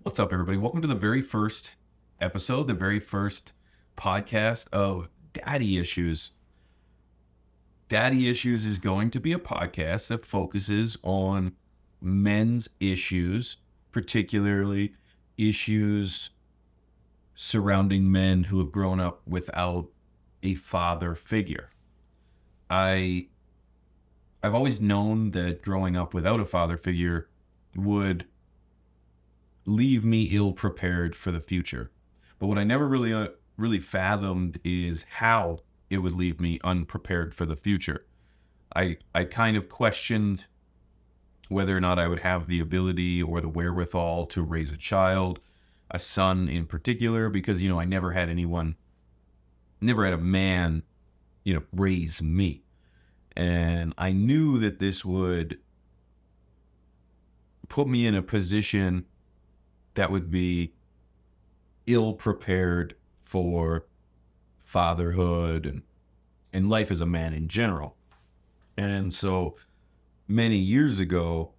What's up, everybody? Welcome to the very first episode, the very first podcast of Daddy Issues. Daddy Issues is going to be a podcast that focuses on men's issues, particularly issues surrounding men who have grown up without a father figure. I've always known that growing up without a father figure would leave me ill prepared for the future. But what I never really fathomed is how it would leave me unprepared for the future. I kind of questioned whether or not I would have the ability or the wherewithal to raise a child, a son in particular, because I never had a man, raise me. And I knew that this would put me in a position that would be ill prepared for fatherhood and life as a man in general. And so many years ago,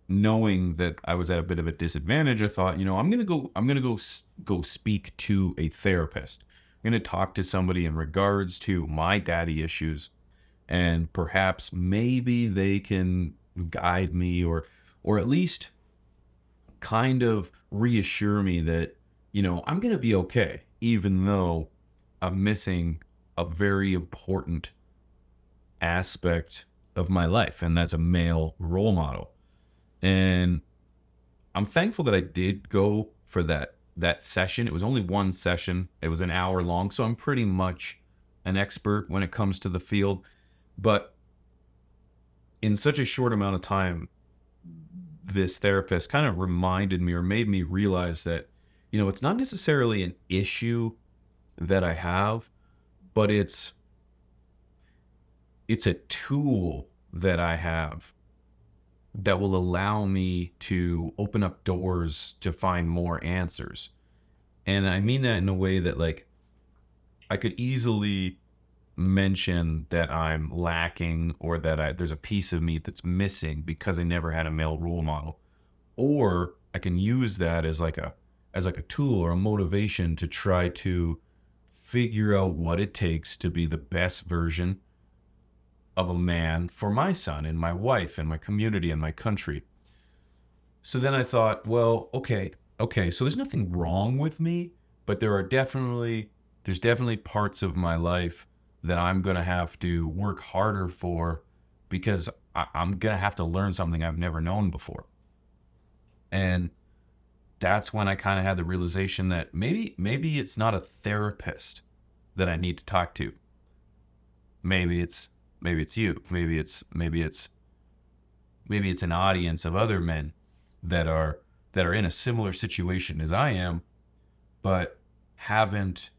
knowing that I was at a bit of a disadvantage, I thought, I'm going to go speak to a therapist. I'm going to talk to somebody in regards to my daddy issues, and perhaps maybe they can guide me or at least kind of reassure me that, I'm going to be okay, even though I'm missing a very important aspect of my life, and that's a male role model. And I'm thankful that I did go for that session. It was only one session. It was an hour long, so I'm pretty much an expert when it comes to the field. But in such a short amount of time, this therapist kind of reminded me or made me realize that, it's not necessarily an issue that I have, but it's a tool that I have that will allow me to open up doors to find more answers. And I mean that in a way that, like, I could easily mention that I'm lacking or that there's a piece of me that's missing because I never had a male role model. Or I can use that as like a tool or a motivation to try to figure out what it takes to be the best version of a man for my son and my wife and my community and my country. So then I thought, well, okay, so there's nothing wrong with me, but there's definitely parts of my life that I'm going to have to work harder for because I'm going to have to learn something I've never known before. And that's when I kind of had the realization that maybe it's not a therapist that I need to talk to. Maybe it's you. Maybe it's an audience of other men that are in a similar situation as I am, but haven't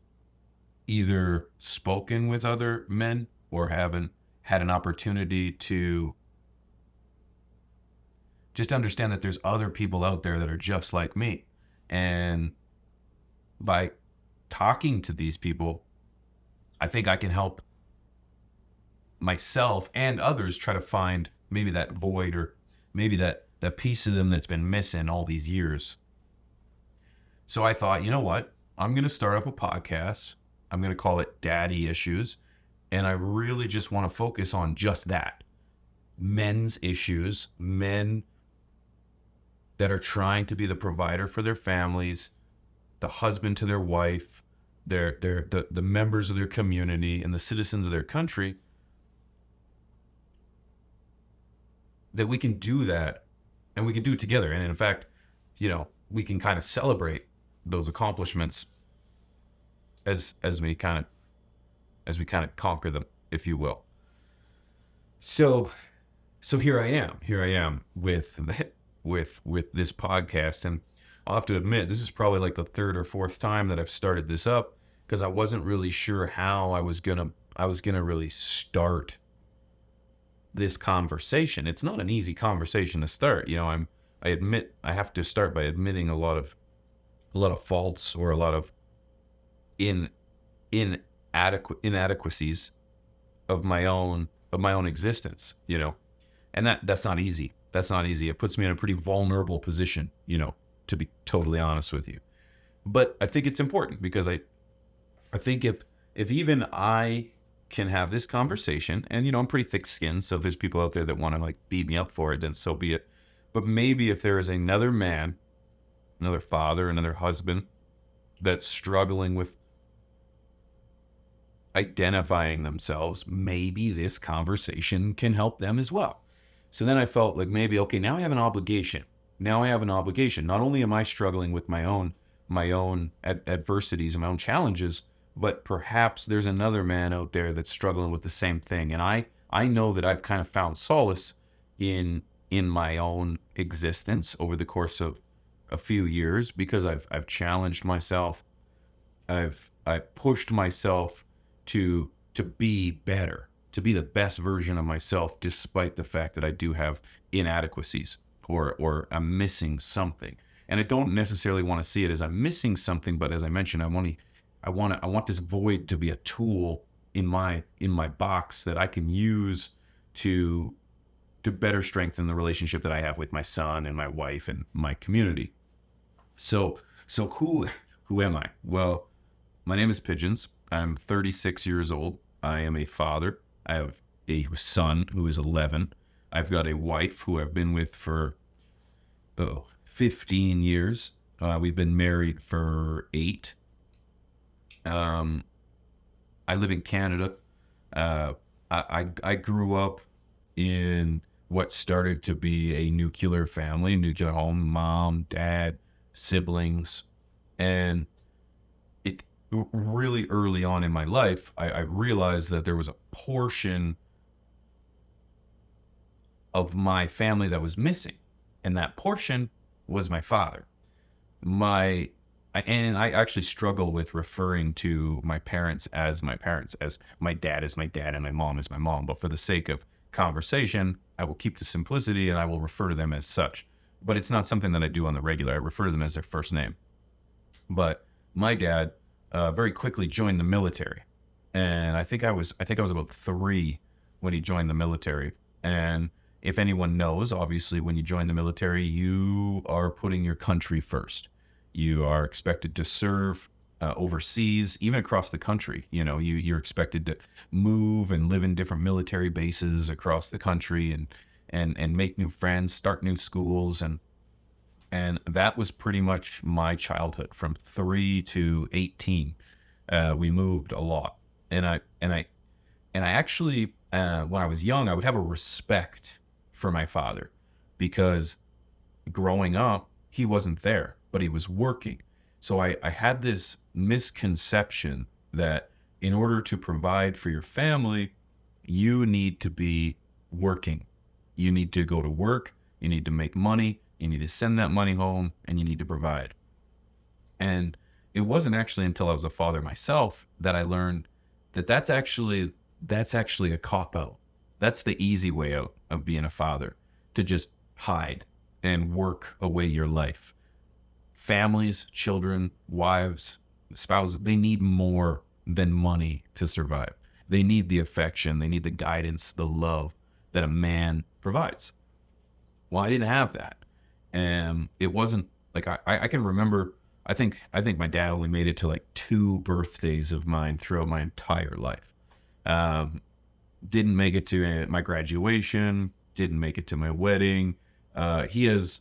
either spoken with other men or haven't had an opportunity to just understand that there's other people out there that are just like me. And by talking to these people, I think I can help myself and others try to find maybe that void or maybe that piece of them that's been missing all these years. So I thought, you know what? I'm going to start up a podcast. I'm going to call it Daddy Issues. And I really just want to focus on just that. Men's issues, men that are trying to be the provider for their families, the husband to their wife, the members of their community and the citizens of their country, that we can do that and we can do it together. And in fact, we can kind of celebrate those accomplishments as we kind of conquer them, if you will. So here I am with this podcast, and I'll have to admit this is probably like the third or fourth time that I've started this up because I wasn't really sure how I was gonna really start this conversation. It's not an easy conversation to start. I admit I have to start by admitting a lot of faults or a lot of inadequacies of my own existence, and that's not easy. It puts me in a pretty vulnerable position, to be totally honest with you. But I think it's important because I think if even I can have this conversation, and I'm pretty thick skinned, so if there's people out there that want to like beat me up for it, then so be it. But maybe if there is another man, another father, another husband that's struggling with identifying themselves, maybe this conversation can help them as well. So then I felt like maybe, okay, now I have an obligation. Now I have an obligation. Not only am I struggling with my own adversities and my own challenges, but perhaps there's another man out there that's struggling with the same thing. And I know that I've kind of found solace in my own existence over the course of a few years because I've challenged myself. I've pushed myself to be better, to be the best version of myself, despite the fact that I do have inadequacies or I'm missing something. And I don't necessarily want to see it as I'm missing something, but as I mentioned, I want this void to be a tool in my box that I can use to better strengthen the relationship that I have with my son and my wife and my community. So who am I? Well, my name is Pigeons. I'm 36 years old. I am a father. I have a son who is 11. I've got a wife who I've been with for 15 years. We've been married for 8. I live in Canada. I grew up in what started to be a nuclear family, nuclear home, mom, dad, siblings. And it really early on in my life, I realized that there was a portion of my family that was missing. And that portion was my father. And I actually struggle with referring to my parents, as my dad is my dad and my mom is my mom. But for the sake of conversation, I will keep the simplicity and I will refer to them as such. But it's not something that I do on the regular. I refer to them as their first name. But my dad very quickly joined the military. And I think I was about 3 when he joined the military. And if anyone knows, obviously, when you join the military, you are putting your country first. You are expected to serve overseas, even across the country. You're expected to move and live in different military bases across the country and make new friends, start new schools. And that was pretty much my childhood from 3 to 18. We moved a lot. And I actually, when I was young, I would have a respect for my father because growing up, he wasn't there, but he was working. So I had this misconception that in order to provide for your family, you need to be working. You need to go to work. You need to make money. You need to send that money home and you need to provide. And it wasn't actually until I was a father myself that I learned that that's actually a cop-out. That's the easy way out of being a father, to just hide and work away your life. Families, children, wives, spouses, they need more than money to survive. They need the affection, they need the guidance, the love that a man provides. Well, I didn't have that. And it wasn't like I can remember, I think my dad only made it to like 2 birthdays of mine throughout my entire life. Didn't make it to my graduation, didn't make it to my wedding. He has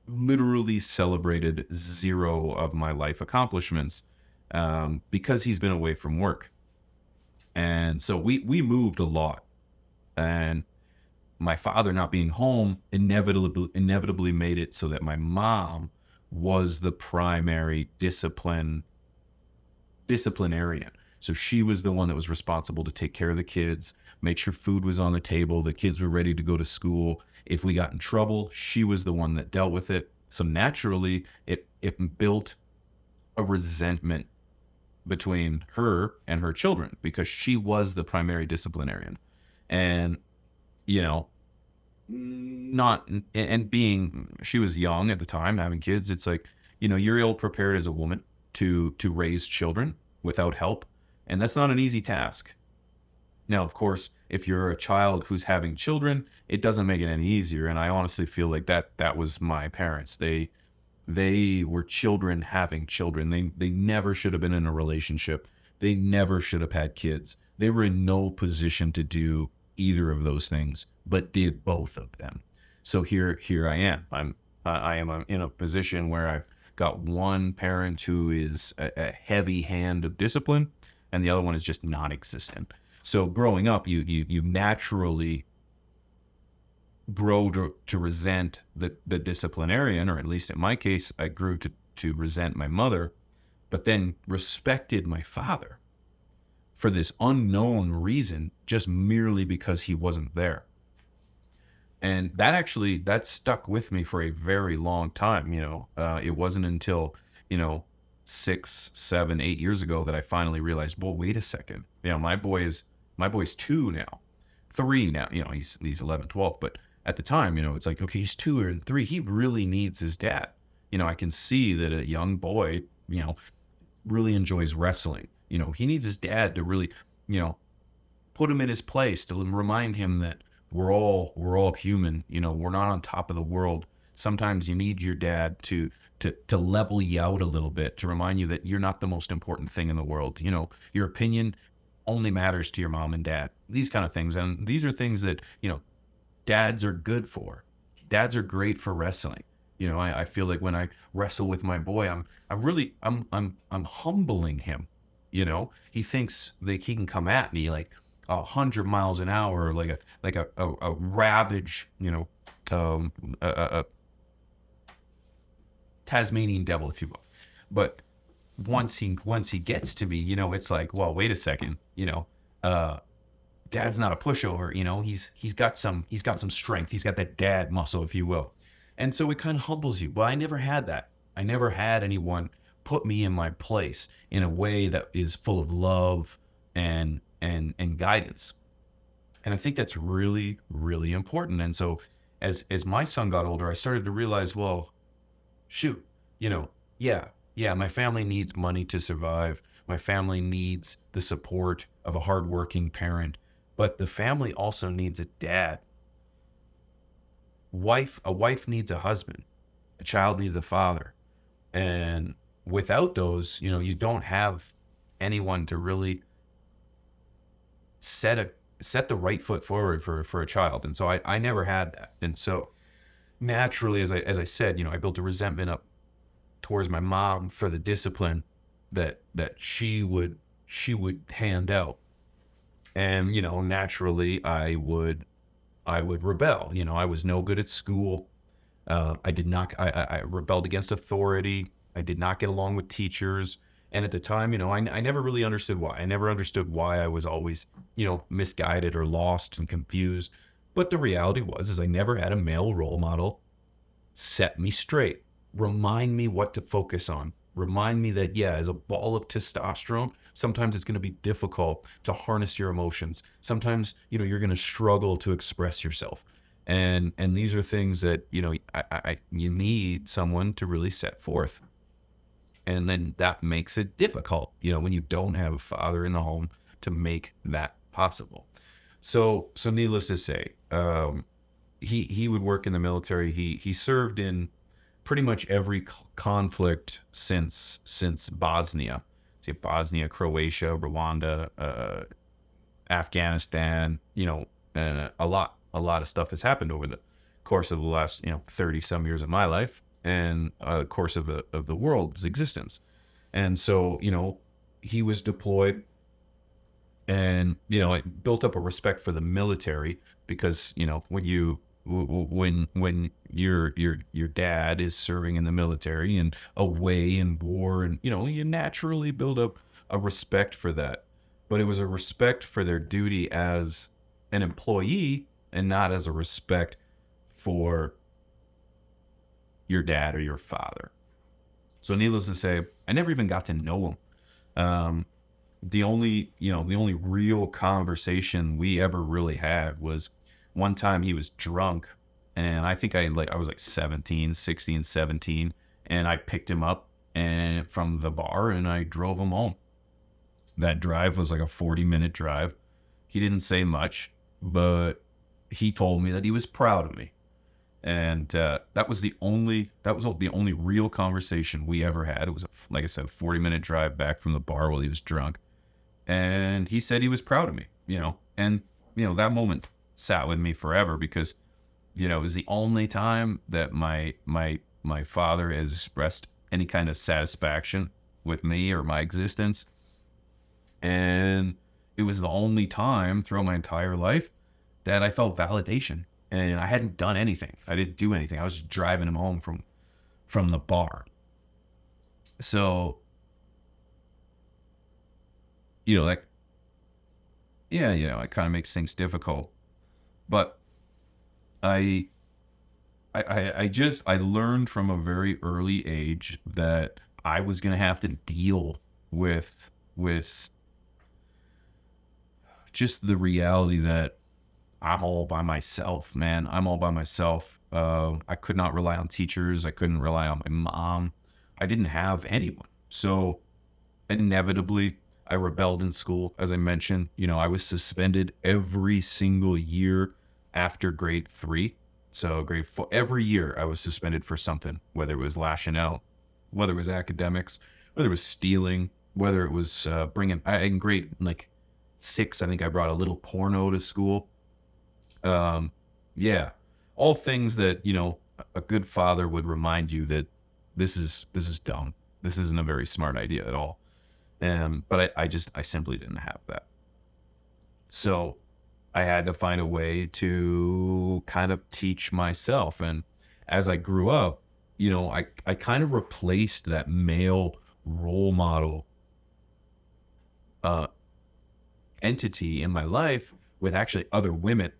literally celebrated 0 of my life accomplishments because he's been away from work. And so we moved a lot. And my father not being home inevitably made it so that my mom was the primary disciplinarian. So she was the one that was responsible to take care of the kids, make sure food was on the table, the kids were ready to go to school. If we got in trouble, she was the one that dealt with it. So naturally, it built a resentment between her and her children because she was the primary disciplinarian. And, she was young at the time, having kids. It's like, you're ill prepared as a woman to raise children without help. And that's not an easy task. Now, of course, if you're a child who's having children, it doesn't make it any easier. And I honestly feel like that was my parents. They were children having children. They never should have been in a relationship. They never should have had kids. They were in no position to do either of those things, but did both of them. So here I am. I am in a position where I've got one parent who is a heavy hand of discipline, and the other one is just non-existent. So growing up, you naturally grow to resent the disciplinarian, or at least in my case, I grew to resent my mother, but then respected my father for this unknown reason, just merely because he wasn't there. And that stuck with me for a very long time. It wasn't until, 6, 7, 8 years ago that I finally realized, well, wait a second. My boy's 2 now, 3 now. He's 11, 12, but at the time, it's like, okay, he's 2 or 3. He really needs his dad. I can see that a young boy, really enjoys wrestling. He needs his dad to really, put him in his place, to remind him that we're all human. We're not on top of the world. Sometimes you need your dad to level you out a little bit, to remind you that you're not the most important thing in the world. Your opinion only matters to your mom and dad. These kind of things. And these are things that, dads are good for. Dads are great for wrestling. I feel like when I wrestle with my boy, I'm humbling him. He thinks that he can come at me like 100 miles an hour, like a ravage, a Tasmanian devil, if you will. But once he gets to me, it's like, well, wait a second, dad's not a pushover. He's got some strength. He's got that dad muscle, if you will. And so it kind of humbles you. Well, I never had that. I never had anyone put me in my place in a way that is full of love and guidance. And I think that's really, really important. And so as my son got older, I started to realize, well, shoot, yeah, my family needs money to survive. My family needs the support of a hardworking parent, but the family also needs a dad. A wife needs a husband. A child needs a father. And without those, you don't have anyone to really set the right foot forward for a child. And so I never had that. And so naturally, as I said, I built a resentment up towards my mom for the discipline that she would hand out. And, naturally I would rebel. I was no good at school. I rebelled against authority. I did not get along with teachers. And at the time, I never really understood why. I never understood why I was always, misguided or lost and confused. But the reality is I never had a male role model set me straight, remind me what to focus on, remind me that, yeah, as a ball of testosterone, sometimes it's going to be difficult to harness your emotions. Sometimes, you're going to struggle to express yourself. And these are things that, you need someone to really set forth. And then that makes it difficult, when you don't have a father in the home to make that possible. So needless to say, he would work in the military. He served in pretty much every conflict since Bosnia. So Bosnia, Croatia, Rwanda, Afghanistan, and a lot of stuff has happened over the course of the last 30 some years of my life, and course of the world's existence. And so he was deployed, and it built up a respect for the military, because when your dad is serving in the military and away in war, and you naturally build up a respect for that. But it was a respect for their duty as an employee, and not as a respect for your dad or your father. So needless to say, I never even got to know him. The only real conversation we ever really had was one time he was drunk, and I think I was like 16, 17, and I picked him up and from the bar, and I drove him home. That drive was like a 40-minute drive. He didn't say much, but he told me that he was proud of me. And that was the only real conversation we ever had. It was, like I said, a 40-minute drive back from the bar while he was drunk. And he said he was proud of me, and, that moment sat with me forever because, it was the only time that my father has expressed any kind of satisfaction with me or my existence. And it was the only time throughout my entire life that I felt validation. And I hadn't done anything. I didn't do anything. I was just driving him home from the bar. So, like, yeah, it kind of makes things difficult. But I learned from a very early age that I was gonna have to deal with just the reality that I'm all by myself, man. I'm all by myself. I could not rely on teachers. I couldn't rely on my mom. I didn't have anyone. So inevitably, I rebelled in school. As I mentioned, I was suspended every single year after grade 3. So grade 4, every year I was suspended for something, whether it was lashing out, whether it was academics, whether it was stealing, whether it was in grade like 6, I think I brought a little porno to school. Yeah, all things that, a good father would remind you that this is dumb. This isn't a very smart idea at all. But I simply didn't have that. So I had to find a way to kind of teach myself. And as I grew up, I kind of replaced that male role model entity in my life with actually other women.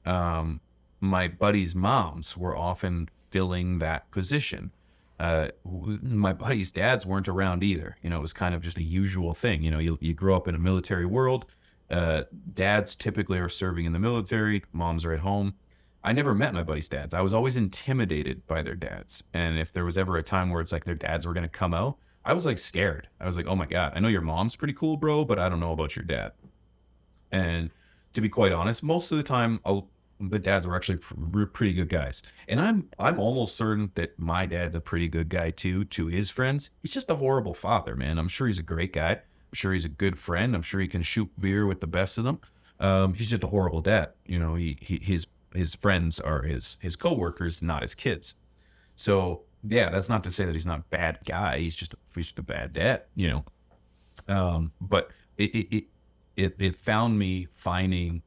My buddies' moms were often filling that position. My buddies' dads weren't around either. It was kind of just a usual thing. You grow up in a military world. Dads typically are serving in the military. Moms are at home. I never met my buddies' dads. I was always intimidated by their dads. And if there was ever a time where it's like their dads were going to come out, I was like scared. I was like, oh my God, I know your mom's pretty cool, bro, but I don't know about your dad. And to be quite honest, most of the time, the dads were actually pretty good guys. And I'm almost certain that my dad's a pretty good guy too, to his friends. He's just a horrible father, man. I'm sure he's a great guy. I'm sure he's a good friend. I'm sure he can shoot beer with the best of them. He's just a horrible dad. His friends are his coworkers, not his kids. So yeah, that's not to say that he's not a bad guy. He's just a bad dad, But it found me finding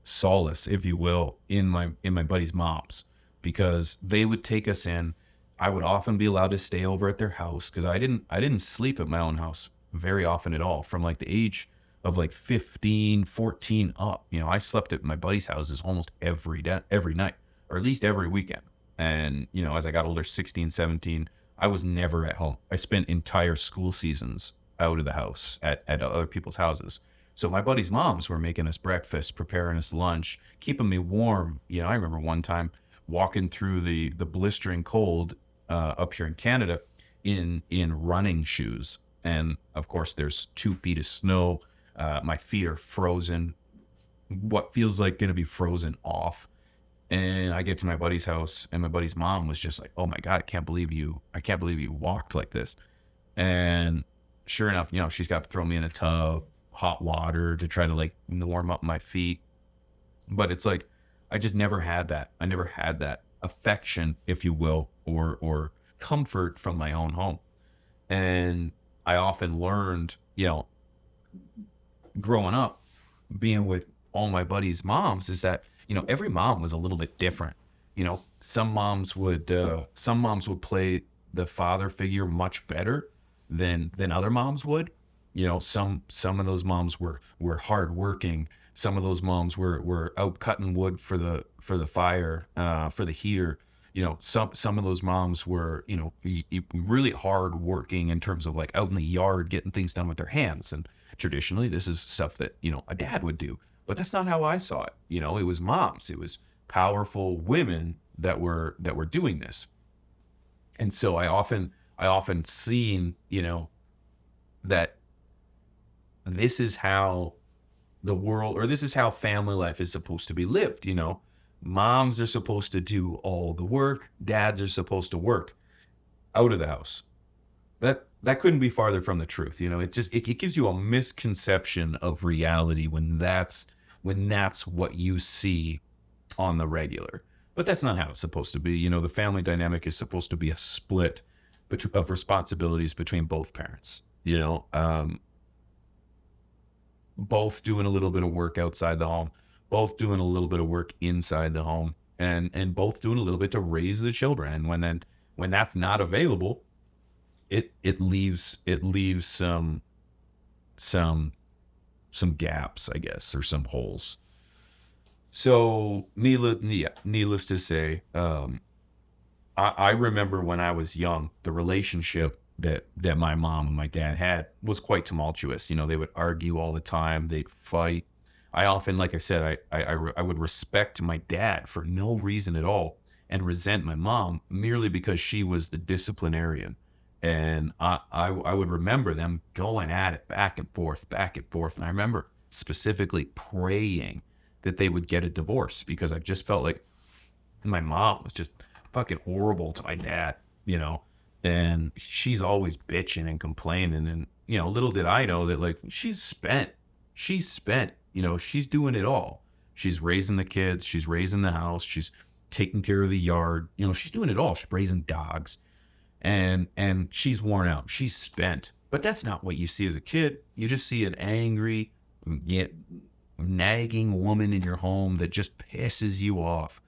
solace, if you will, in my buddies' moms, because they would take us in. I would often be allowed to stay over at their house because I didn't sleep at my own house very often at all. From like the age of like 15, 14 up, I slept at my buddies' houses almost every night, or at least every weekend. And as I got older, 16, 17, I was never at home. I spent entire school seasons out of the house at other people's houses. So my buddies' moms were making us breakfast, preparing us lunch, keeping me warm. I remember one time walking through the blistering cold up here in Canada in running shoes. And of course, there's 2 feet of snow. My feet are frozen, what feels like going to be frozen off. And I get to my buddy's house, and my buddy's mom was just like, "Oh my God, I can't believe you walked like this." And sure enough, she's got to throw me in a tub, hot water to try to like warm up my feet. But it's like, I just never had that. I never had that affection, if you will, or comfort from my own home. And I often learned, growing up, being with all my buddies' moms, is that, every mom was a little bit different. Some moms would play the father figure much better than other moms would. Some of those moms were hardworking. Some of those moms were out cutting wood for the fire, for the heater. Some of those moms were, really hard working in terms of like out in the yard getting things done with their hands. And traditionally, this is stuff that, a dad would do. But that's not how I saw it. It was moms. It was powerful women that were doing this. And so I often seen, that this is how the world, or this is how family life is supposed to be lived. Moms are supposed to do all the work, dads are supposed to work out of the house. That couldn't be farther from the truth. It gives you a misconception of reality when that's what you see on the regular. But that's not how it's supposed to be. The family dynamic is supposed to be a split of responsibilities between both parents. Both doing a little bit of work outside the home, both doing a little bit of work inside the home, and both doing a little bit to raise the children. And when that's not available, it leaves some gaps, I guess, or some holes. So needless to say, I remember when I was young, the relationship that my mom and my dad had was quite tumultuous. They would argue all the time. They'd fight. I often, like I said, I would respect my dad for no reason at all and resent my mom merely because she was the disciplinarian. And I would remember them going at it back and forth, back and forth. And I remember specifically praying that they would get a divorce because I just felt like my mom was just fucking horrible to my dad, and she's always bitching and complaining. And, little did I know that, like, she's spent, she's doing it all. She's raising the kids, she's raising the house, she's taking care of the yard, she's doing it all. She's raising dogs, and she's worn out, she's spent. But that's not what you see as a kid. You just see an angry, yet nagging woman in your home that just pisses you off.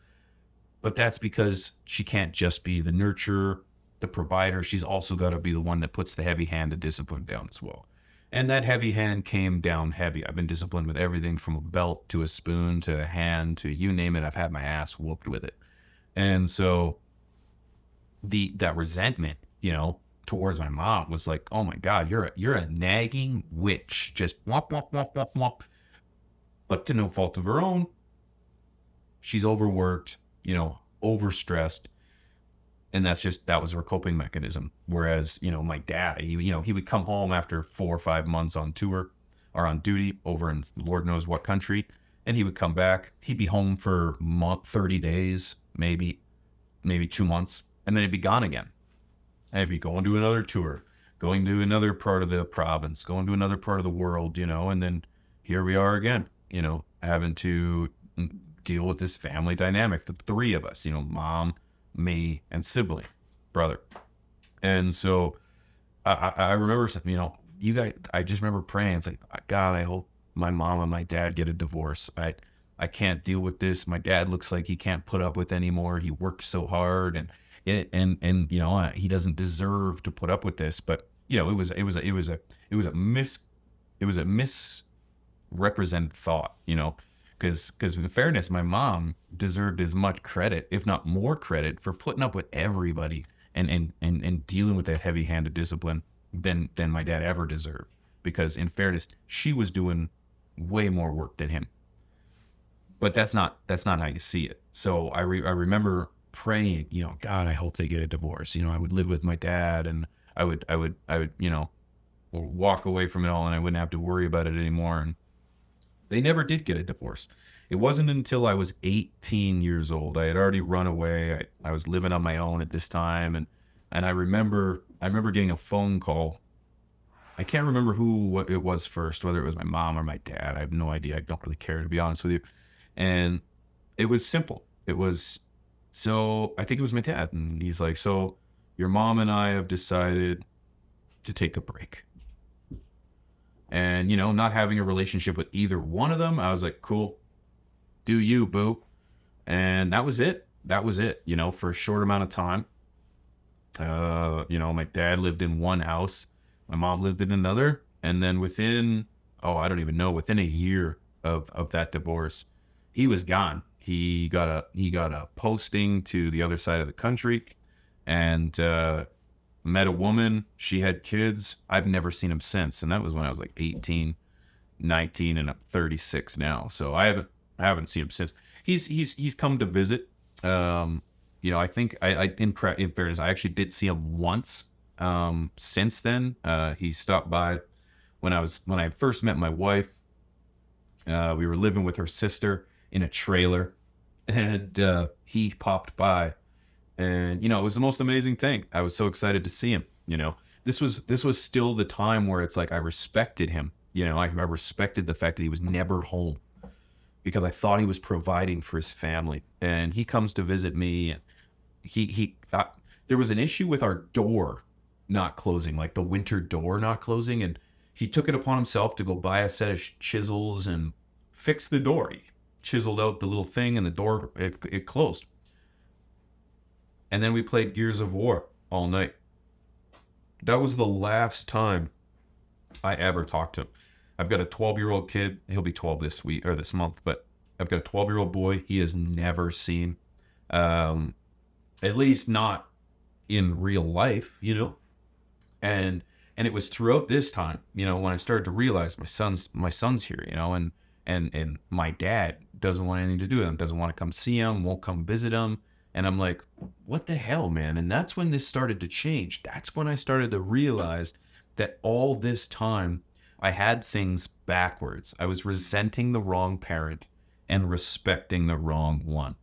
But that's because she can't just be the nurturer, the provider. She's also got to be the one that puts the heavy hand of discipline down as well. And that heavy hand came down heavy. I've been disciplined with everything from a belt to a spoon to a hand to you name it. I've had my ass whooped with it. And so that resentment, towards my mom was like, oh my God, you're a nagging witch. Just womp, womp, womp, womp, womp. But to no fault of her own, she's overworked, overstressed. And that was her coping mechanism. Whereas, my dad, he would come home after 4 or 5 months on tour or on duty over in Lord knows what country. And he would come back. He'd be home for 30 days, maybe 2 months. And then he'd be gone again. And he'd be going to another tour, going to another part of the province, going to another part of the world, and then here we are again, having to deal with this family dynamic, the three of us, mom, me, and sibling, brother. And so I remember, you guys, I just remember praying. It's like, God, I hope my mom and my dad get a divorce. I can't deal with this. My dad looks like he can't put up with anymore. He works so hard, and he doesn't deserve to put up with this. But it was a misrepresented thought, because in fairness, my mom deserved as much credit, if not more credit, for putting up with everybody and dealing with that heavy-handed discipline than my dad ever deserved. Because in fairness, she was doing way more work than him. But that's not how you see it. So I remember praying, God, I hope they get a divorce. I would live with my dad, and I would walk away from it all, and I wouldn't have to worry about it anymore. And they never did get a divorce. It wasn't until I was 18 years old. I had already run away. I was living on my own at this time, and I remember getting a phone call. I can't remember who it was first, whether it was my mom or my dad. I have no idea. I don't really care, to be honest with you. And it was simple. I think it was my dad, and he's like, so your mom and I have decided to take a break. And, not having a relationship with either one of them, I was like, cool, do you, boo. And that was it. For a short amount of time. My dad lived in one house. My mom lived in another. And then within a year of that divorce, he was gone. He got a posting to the other side of the country, and met a woman. She had kids. I've never seen him since. And that was when I was like 18, 19, and I'm 36 now. So I haven't seen him since. He's come to visit. I think in fairness, I actually did see him once. Since then, he stopped by when I first met my wife. We were living with her sister in a trailer, and he popped by, and it was the most amazing thing. I was so excited to see him. This was still the time where it's like I respected him. I respected the fact that he was never home because I thought he was providing for his family. And he comes to visit me, and there was an issue with our door not closing, like the winter door not closing, and he took it upon himself to go buy a set of chisels and fix the door. He chiseled out the little thing, and the door it closed. And then we played Gears of War all night. That was the last time I ever talked to him. I've got a 12-year-old kid. He'll be 12 this week or this month, but I've got a 12-year-old boy he has never seen, at least not in real life, And it was throughout this time, when I started to realize my son's here, and my dad doesn't want anything to do with him, doesn't want to come see him, won't come visit him. And I'm like, what the hell, man? And that's when this started to change. That's when I started to realize that all this time I had things backwards. I was resenting the wrong parent and respecting the wrong one.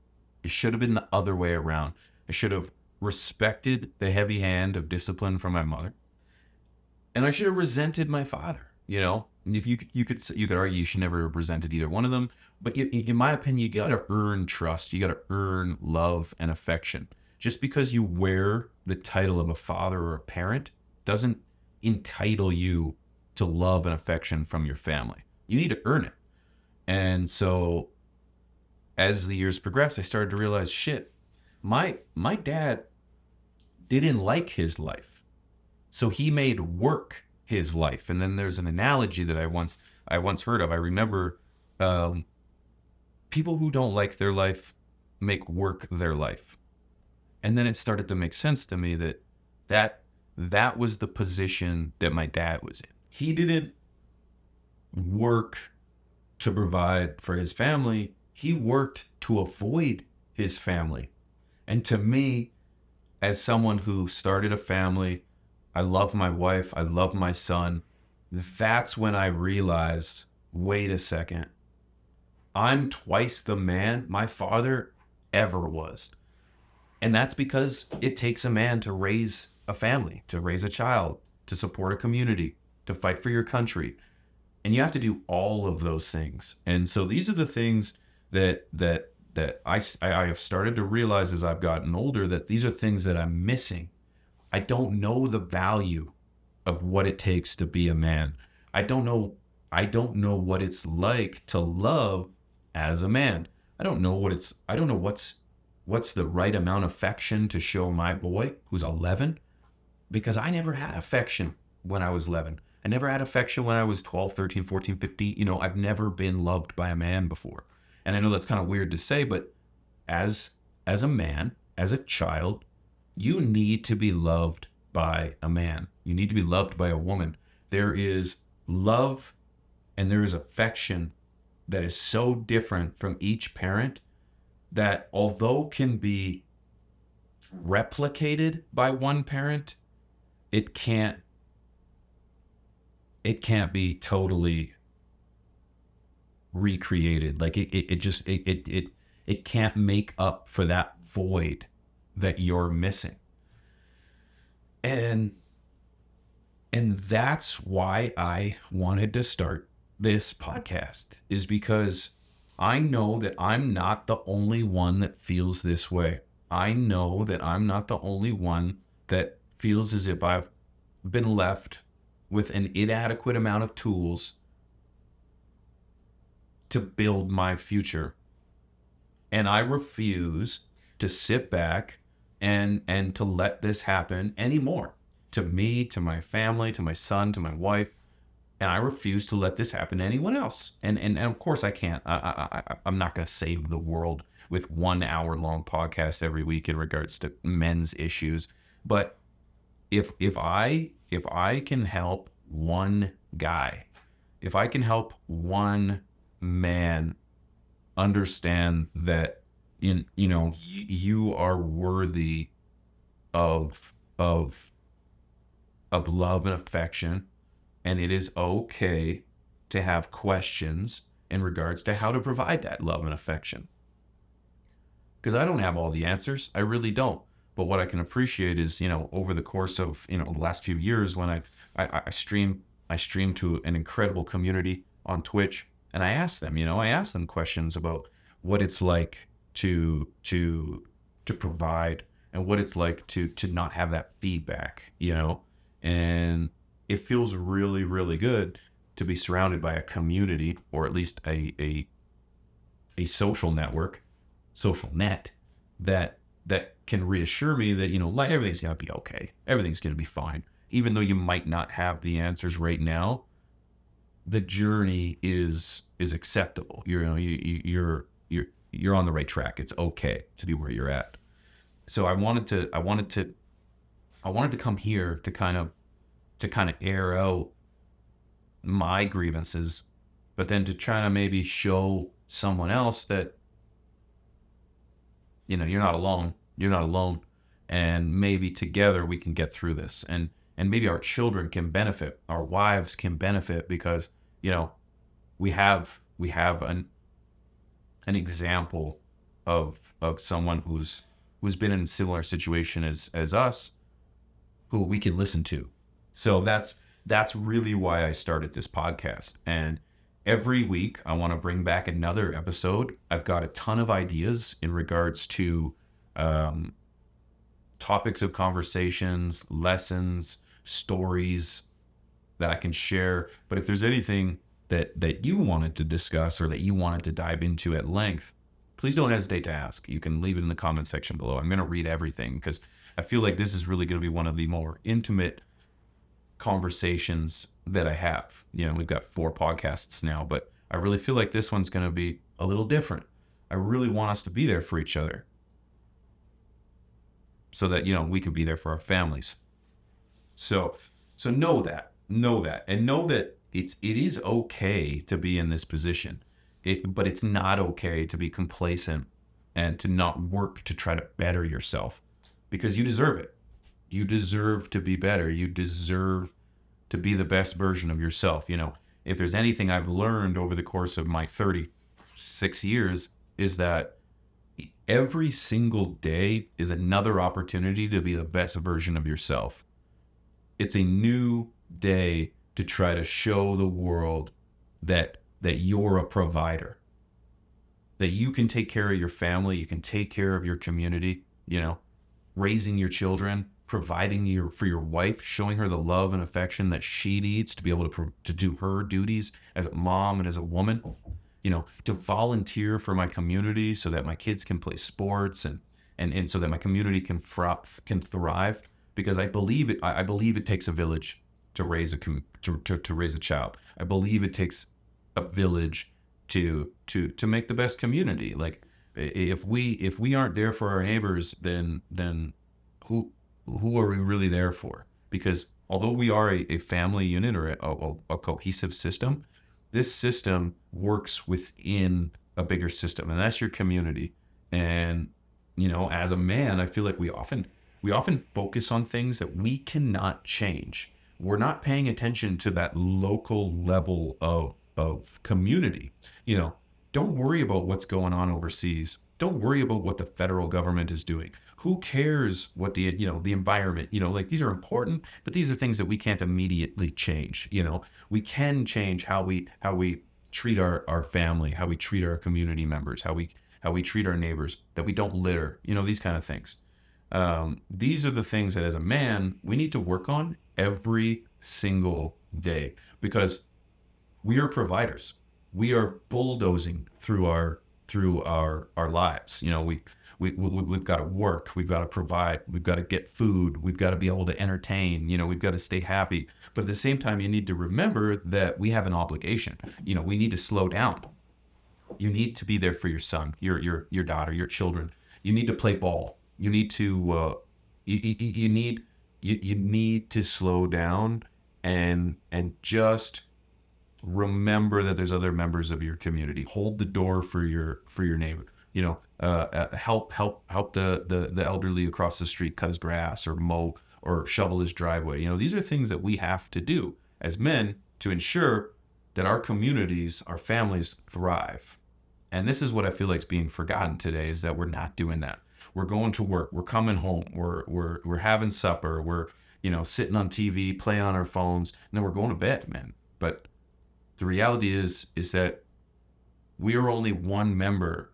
It should have been the other way around. I should have respected the heavy hand of discipline from my mother, and I should have resented my father. If you could argue you should never have resented either one of them, but in my opinion, you got to earn trust. You got to earn love and affection. Just because you wear the title of a father or a parent doesn't entitle you to love and affection from your family. You need to earn it. And so as the years progressed, I started to realize, shit, my dad didn't like his life. So he made work his life. And then there's an analogy that I once heard of. I remember people who don't like their life make work their life. And then it started to make sense to me that was the position that my dad was in. He didn't work to provide for his family. He worked to avoid his family. And to me, as someone who started a family, I love my wife, I love my son, that's when I realized, wait a second, I'm twice the man my father ever was. And that's because it takes a man to raise a family, to raise a child, to support a community, to fight for your country. And you have to do all of those things. And so these are the things that I have started to realize as I've gotten older, that these are things that I'm missing. I don't know the value of what it takes to be a man. I don't know what it's like to love as a man. I don't know what's the right amount of affection to show my boy who's 11, because I never had affection when I was 11. I never had affection when I was 12, 13, 14, 15. I've never been loved by a man before. And I know that's kind of weird to say, but as a man, as a child, you need to be loved by a man. You need to be loved by a woman. There is love and there is affection that is so different from each parent that, although can be replicated by one parent, it can't be totally recreated. Like it can't make up for that void that you're missing. And that's why I wanted to start this podcast, is because I know that I'm not the only one that feels this way. I know that I'm not the only one that feels as if I've been left with an inadequate amount of tools to build my future. And I refuse to sit back and to let this happen anymore. To me, to my family, to my son, to my wife. And I refuse to let this happen to anyone else. And of course I can't. I'm not going to save the world with 1 hour long podcast every week in regards to men's issues. But if I can help one guy, if I can help one man understand that you are worthy of love and affection, and it is okay to have questions, in regards to how to provide that love and affection. Because I don't have all the answers. I really don't. But what I can appreciate is, over the course of, the last few years when I stream to an incredible community on Twitch, and I ask them questions about what it's like to provide, and what it's like to not have that feedback, and it feels really, really good to be surrounded by a community, or at least a social net that can reassure me that, like, everything's going to be okay. Everything's going to be fine. Even though you might not have the answers right now, the journey is acceptable. You're on the right track. It's okay to be where you're at. So I wanted to come here to kind of air out my grievances, but then to try to maybe show someone else that, you're not alone. You're not alone. And maybe together we can get through this. And maybe our children can benefit. Our wives can benefit because, we have an example of someone who's been in a similar situation as us, who we can listen to. So that's really why I started this podcast. And every week I want to bring back another episode. I've got a ton of ideas in regards to topics of conversations, lessons, stories that I can share. But if there's anything that you wanted to discuss or that you wanted to dive into at length, please don't hesitate to ask. You can leave it in the comment section below. I'm going to read everything because I feel like this is really going to be one of the more intimate conversations that I have. We've got 4 podcasts now, but I really feel like this one's going to be a little different. I really want us to be there for each other so that, we can be there for our families. So know that, and know that it is okay to be in this position, but it's not okay to be complacent and to not work to try to better yourself, because you deserve it. You deserve to be better. You deserve to be the best version of yourself. If there's anything I've learned over the course of my 36 years, is that every single day is another opportunity to be the best version of yourself. It's a new day to try to show the world that you're a provider, that you can take care of your family, you can take care of your community, raising your children, providing for your wife, showing her the love and affection that she needs to be able to do her duties as a mom and as a woman, to volunteer for my community so that my kids can play sports and so that my community can thrive, because I believe it takes a village to raise to raise a child. I believe it takes a village to make the best community. Like, if we aren't there for our neighbors, then who are we really there for? Because although we are a family unit or a cohesive system, this system works within a bigger system, and that's your community. And as a man, I feel like we often focus on things that we cannot change. We're not paying attention to that local level of community. Don't worry about what's going on overseas. Don't worry about what the federal government is doing. Who cares what the environment, like, these are important, but these are things that we can't immediately change. We can change how we treat our family, how we treat our community members, how we treat our neighbors, that we don't litter, these kind of things. These are the things that as a man, we need to work on every single day, because we are providers. We are bulldozing through our lives. We've got to work, we've got to provide, we've got to get food, we've got to be able to entertain, we've got to stay happy. But at the same time, you need to remember that we have an obligation. We need to slow down. You need to be there for your son, your daughter, your children. You need to play ball. You need to you need to slow down and just remember that there's other members of your community. Hold the door for your neighbor. Help the elderly across the street cut his grass or mow or shovel his driveway. These are things that we have to do as men to ensure that our communities, our families thrive. And this is what I feel like is being forgotten today, is that we're not doing that. We're going to work, we're coming home, we're having supper, we're, sitting on TV, playing on our phones, and then we're going to bed, man. But the reality is that we are only one member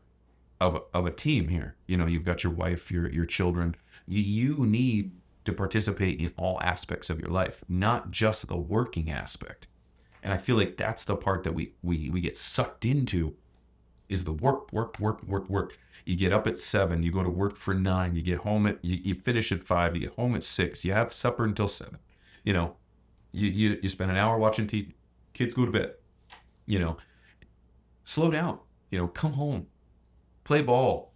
of a team here. You've got your wife, your children. You need to participate in all aspects of your life, not just the working aspect. And I feel like that's the part that we get sucked into, is the work, work, work, work, work. You get up at 7, you go to work for 9, you get home you finish at 5, you get home at 6, you have supper until 7. You spend an hour watching TV, kids go to bed. Slow down. Come home, play ball.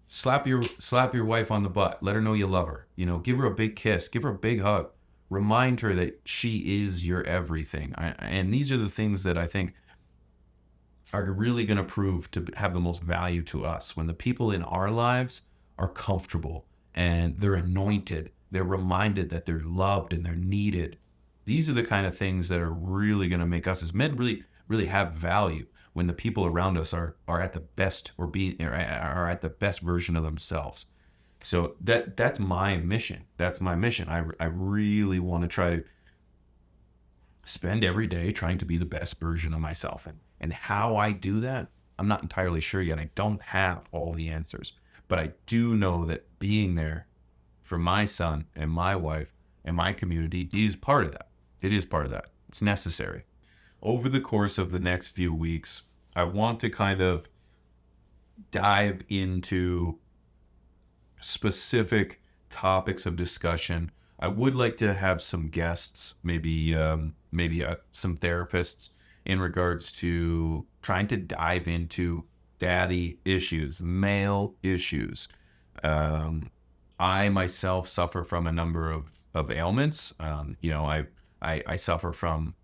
Slap your wife on the butt, let her know you love her. Give her a big kiss, give her a big hug, remind her that she is your everything. And these are the things that I think are really going to prove to have the most value to us, when the people in our lives are comfortable and they're anointed, they're reminded that they're loved and they're needed. These are the kind of things that are really going to make us as men really, really have value, when the people around us are at the best, or are at the best version of themselves. So that's my mission. That's my mission. I really want to try to spend every day trying to be the best version of myself. And how I do that, I'm not entirely sure yet. I don't have all the answers, but I do know that being there for my son and my wife and my community is part of that. It is part of that. It's necessary. Over the course of the next few weeks, I want to kind of dive into specific topics of discussion. I would like to have some guests, maybe some therapists, in regards to trying to dive into daddy issues, male issues. I myself suffer from a number of ailments. I suffer from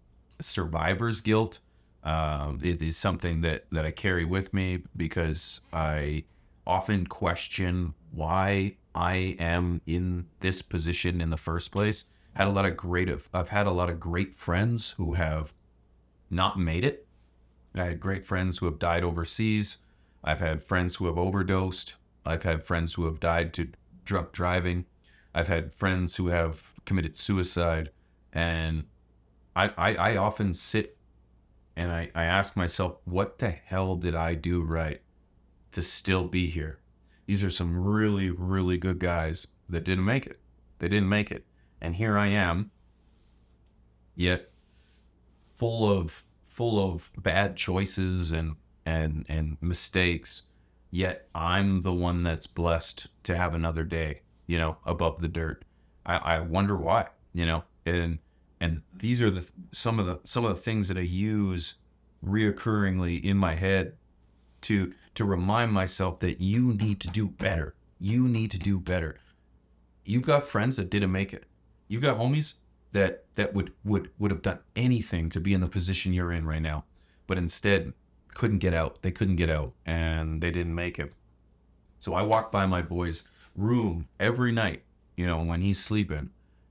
survivor's guilt. It is something that I carry with me, because I often question why I am in this position in the first place. I've had a lot of great friends who have not made it. I had great friends who have died overseas. I've had friends who have overdosed. I've had friends who have died to drunk driving. I've had friends who have committed suicide. And I often sit and I ask myself, what the hell did I do right to still be here? These are some really, really good guys that didn't make it. They didn't make it. And here I am, yet full of bad choices and mistakes. Yet I'm the one that's blessed to have another day, above the dirt. I wonder why, and these are some of the things that I use reoccurringly in my head to remind myself that you need to do better. You need to do better. You've got friends that didn't make it. You've got homies that would have done anything to be in the position you're in right now, but instead couldn't get out. They couldn't get out, and they didn't make it. So I walk by my boy's room every night, when he's sleeping,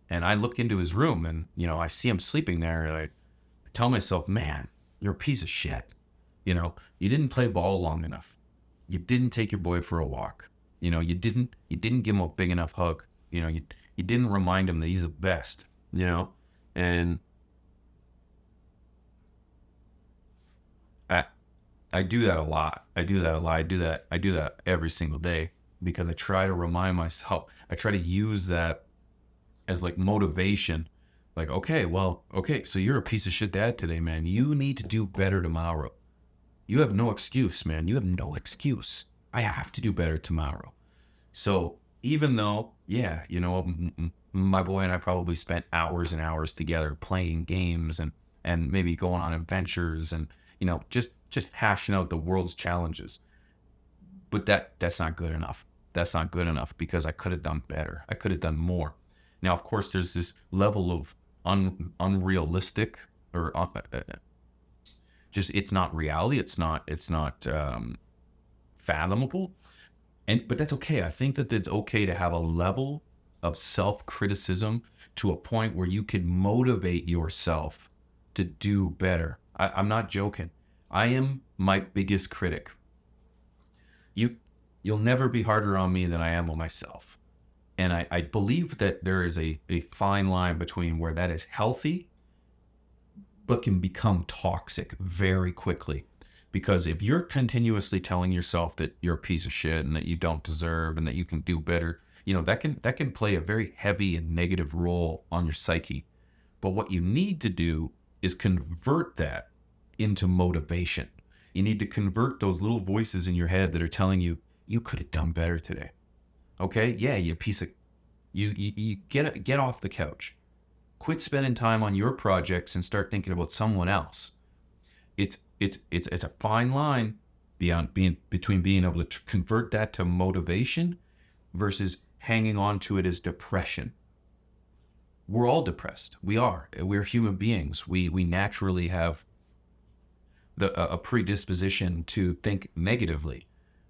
and I look into his room, and I see him sleeping there, and I tell myself, man, you're a piece of shit. You didn't play ball long enough. You didn't take your boy for a walk. You didn't give him a big enough hug. You didn't remind him that he's the best. And I do that a lot. I do that every single day, because I try to remind myself. I try to use that as like motivation. Like, okay, so you're a piece of shit dad today, man. You need to do better tomorrow. You have no excuse, man. You have no excuse. I have to do better tomorrow. So even though, my boy and I probably spent hours and hours together playing games and maybe going on adventures and, just hashing out the world's challenges. But that's not good enough. That's not good enough, because I could have done better. I could have done more. Now, of course, there's this level of unrealistic, or just, it's not reality. It's not fathomable. But that's okay. I think that it's okay to have a level of self-criticism to a point where you can motivate yourself to do better. I'm not joking. I am my biggest critic. You, you'll never be harder on me than I am on myself. And I believe that there is a fine line between where that is healthy, but can become toxic very quickly. Because if you're continuously telling yourself that you're a piece of shit and that you don't deserve and that you can do better, that can play a very heavy and negative role on your psyche. But what you need to do is convert that into motivation. You need to convert those little voices in your head that are telling you you could have done better today. Okay? Yeah, you piece of you get off the couch. Quit spending time on your projects and start thinking about someone else. It's a fine line between being able to convert that to motivation versus hanging on to it as depression. We're all depressed. We're human beings. We naturally have a predisposition to think negatively,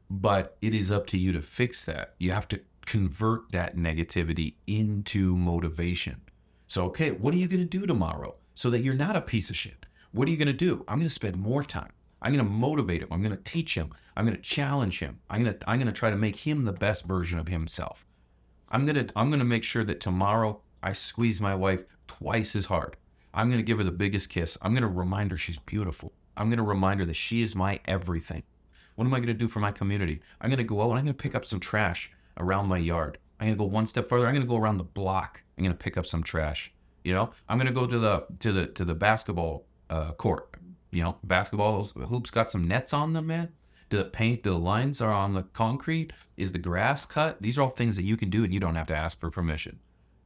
but it is up to you to fix that. You have to convert that negativity into motivation. So, okay, what are you going to do tomorrow so that you're not a piece of shit? What are you going to do? I'm going to spend more time. I'm going to motivate him. I'm going to teach him. I'm going to challenge him. I'm going to try to make him the best version of himself. I'm going to make sure that tomorrow I squeeze my wife twice as hard. I'm going to give her the biggest kiss. I'm going to remind her she's beautiful. I'm going to remind her that she is my everything. What am I going to do for my community? I'm going to go out and I'm going to pick up some trash around my yard. I'm going to go one step further. I'm going to go around the block. I'm going to pick up some trash. I'm going to go to the basketball court. Basketball hoops got some nets on them, man. The lines are on the concrete. Is the grass cut? These are all things that you can do and you don't have to ask for permission.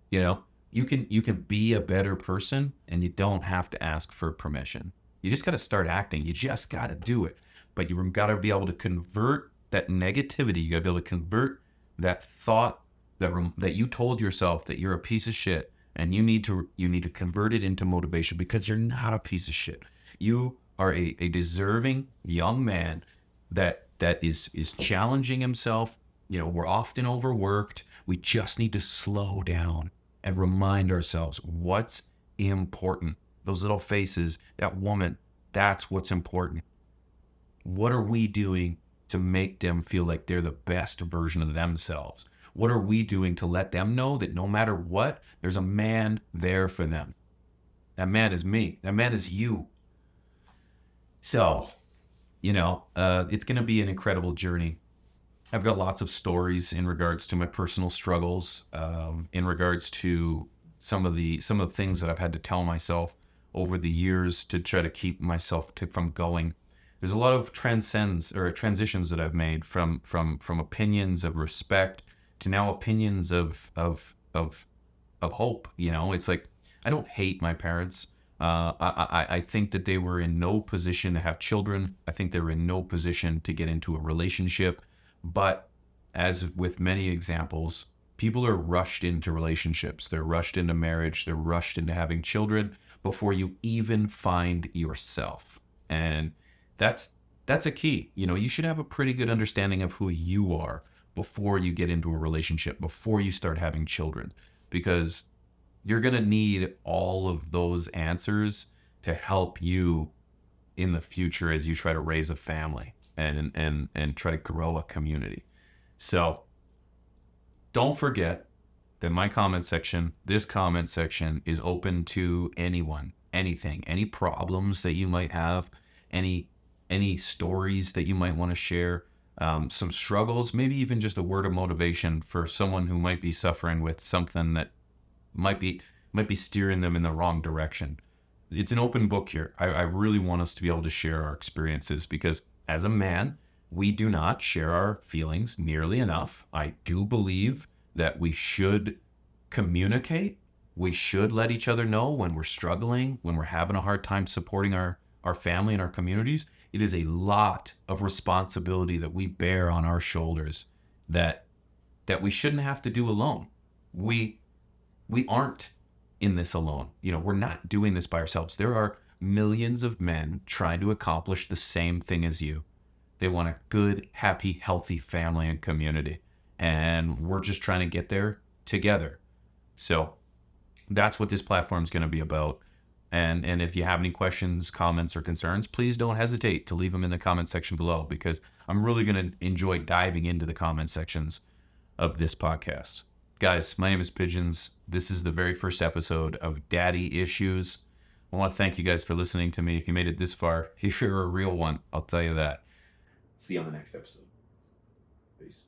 You can be a better person and you don't have to ask for permission. You just got to start acting. You just got to do it. But you got to be able to convert that negativity. You got to be able to convert that thought that you told yourself that you're a piece of shit, and you need to convert it into motivation, because you're not a piece of shit. You are a deserving young man that is challenging himself. We're often overworked. We just need to slow down and remind ourselves what's important. Those little faces, that woman, that's what's important. What are we doing to make them feel like they're the best version of themselves? What are we doing to let them know that no matter what, there's a man there for them? That man is me. That man is you. So, it's going to be an incredible journey. I've got lots of stories in regards to my personal struggles, in regards to some of the things that I've had to tell myself over the years to try to keep myself from going. There's a lot of transitions that I've made from opinions of respect to now opinions of hope. It's like, I don't hate my parents. I think that they were in no position to have children. I think they were in no position to get into a relationship. But as with many examples, people are rushed into relationships. They're rushed into marriage. They're rushed into having children before you even find yourself. And that's a key. You should have a pretty good understanding of who you are before you get into a relationship, before you start having children, because you're going to need all of those answers to help you in the future as you try to raise a family and try to grow a community. So don't forget that this comment section is open to anyone, anything, any problems that you might have, any stories that you might want to share, some struggles, maybe even just a word of motivation for someone who might be suffering with something that might be steering them in the wrong direction. It's an open book here. I really want us to be able to share our experiences, because as a man, we do not share our feelings nearly enough. I do believe that we should communicate. We should let each other know when we're struggling, when we're having a hard time supporting our family and our communities. It is a lot of responsibility that we bear on our shoulders that we shouldn't have to do alone. We aren't in this alone. We're not doing this by ourselves. There are millions of men trying to accomplish the same thing as you. They want a good, happy, healthy family and community. And we're just trying to get there together. So that's what this platform is going to be about. And if you have any questions, comments, or concerns, please don't hesitate to leave them in the comment section below, because I'm really going to enjoy diving into the comment sections of this podcast. Guys, my name is Pigeons. This is the very first episode of Daddy Issues. I want to thank you guys for listening to me. If you made it this far, you're a real one. I'll tell you that. See you on the next episode. Peace.